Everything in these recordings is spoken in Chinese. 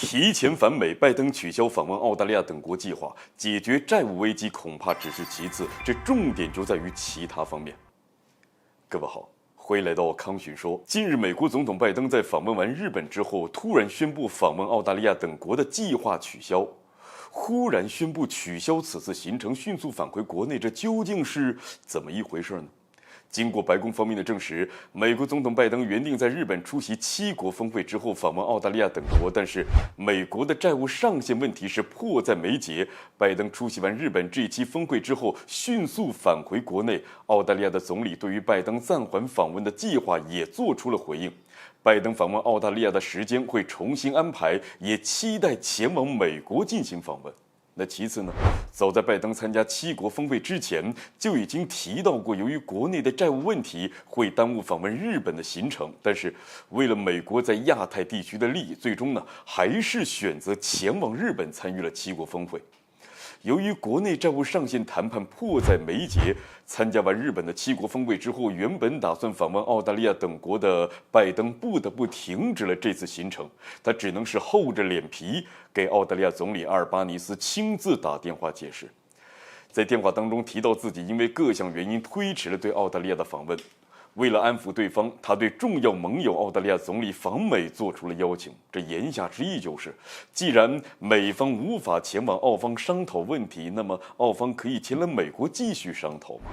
提前访美，拜登取消访问澳大利亚等国计划，解决债务危机恐怕只是其次，这重点就在于其他方面。各位好，欢迎来到康讯说。近日，美国总统拜登在访问完日本之后，突然宣布访问澳大利亚等国的计划取消。忽然宣布取消此次行程，迅速返回国内，这究竟是怎么一回事呢？经过白宫方面的证实，美国总统拜登原定在日本出席7国峰会之后访问澳大利亚等国，但是美国的债务上限问题是迫在眉睫。拜登出席完日本这期峰会之后，迅速返回国内。澳大利亚的总理对于拜登暂缓访问的计划也做出了回应。拜登访问澳大利亚的时间会重新安排，也期待前往美国进行访问。那其次呢，早在拜登参加7国峰会之前，就已经提到过，由于国内的债务问题会耽误访问日本的行程。但是为了美国在亚太地区的利益，最终呢还是选择前往日本参与了7国峰会。由于国内债务上限谈判迫在眉睫，参加完日本的7国峰会之后，原本打算访问澳大利亚等国的拜登不得不停止了这次行程。他只能是厚着脸皮给澳大利亚总理阿尔巴尼斯亲自打电话解释。在电话当中提到自己因为各项原因推迟了对澳大利亚的访问。为了安抚对方，他对重要盟友澳大利亚总理访美做出了邀请。这言下之意就是，既然美方无法前往澳方商讨问题，那么澳方可以前来美国继续商讨吗？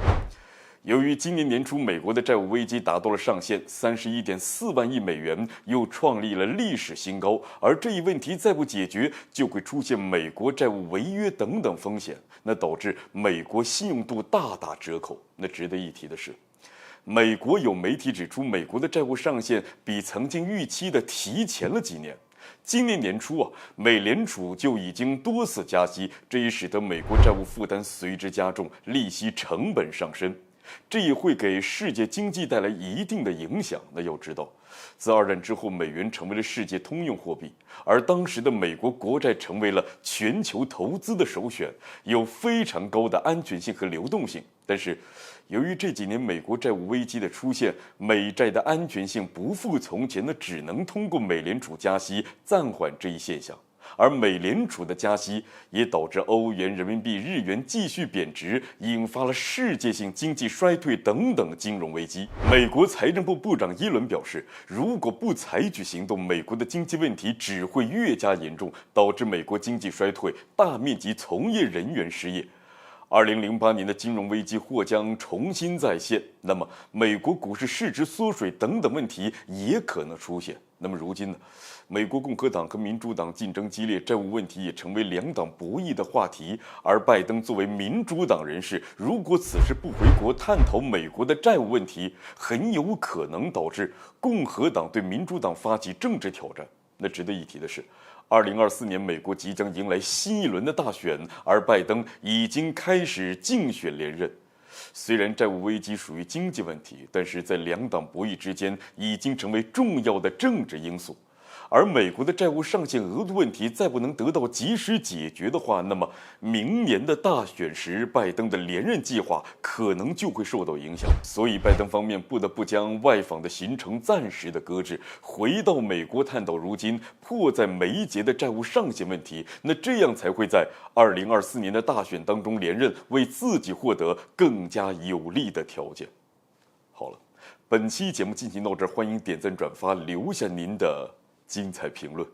由于今年年初美国的债务危机达到了上限，31.4万亿美元，又创立了历史新高。而这一问题再不解决，就会出现美国债务违约等等风险，那导致美国信用度大打折扣。那值得一提的是，美国有媒体指出，美国的债务上限比曾经预期的提前了几年。今年年初美联储就已经多次加息，这也使得美国债务负担随之加重，利息成本上升。这也会给世界经济带来一定的影响。那要知道，自二战之后，美元成为了世界通用货币，而当时的美国国债成为了全球投资的首选，有非常高的安全性和流动性。但是，由于这几年美国债务危机的出现，美债的安全性不复从前，只能通过美联储加息暂缓这一现象。而美联储的加息也导致欧元、人民币、日元继续贬值，引发了世界性经济衰退等等金融危机。美国财政部部长耶伦表示，如果不采取行动，美国的经济问题只会越加严重，导致美国经济衰退，大面积从业人员失业。2008年的金融危机或将重新再现，那么美国股市市值缩水等等问题也可能出现。那么如今呢，美国共和党和民主党竞争激烈，债务问题也成为两党博弈的话题。而拜登作为民主党人士，如果此时不回国探讨美国的债务问题，很有可能导致共和党对民主党发起政治挑战。那值得一提的是，2024年美国即将迎来新一轮的大选，而拜登已经开始竞选连任。虽然债务危机属于经济问题，但是在两党博弈之间已经成为重要的政治因素。而美国的债务上限额度问题再不能得到及时解决的话，那么明年的大选时，拜登的连任计划可能就会受到影响。所以拜登方面不得不将外访的行程暂时的搁置，回到美国探讨如今迫在眉睫的债务上限问题。那这样才会在2024年的大选当中连任，为自己获得更加有利的条件。好了，本期节目进行到这儿，欢迎点赞转发，留下您的精彩评论。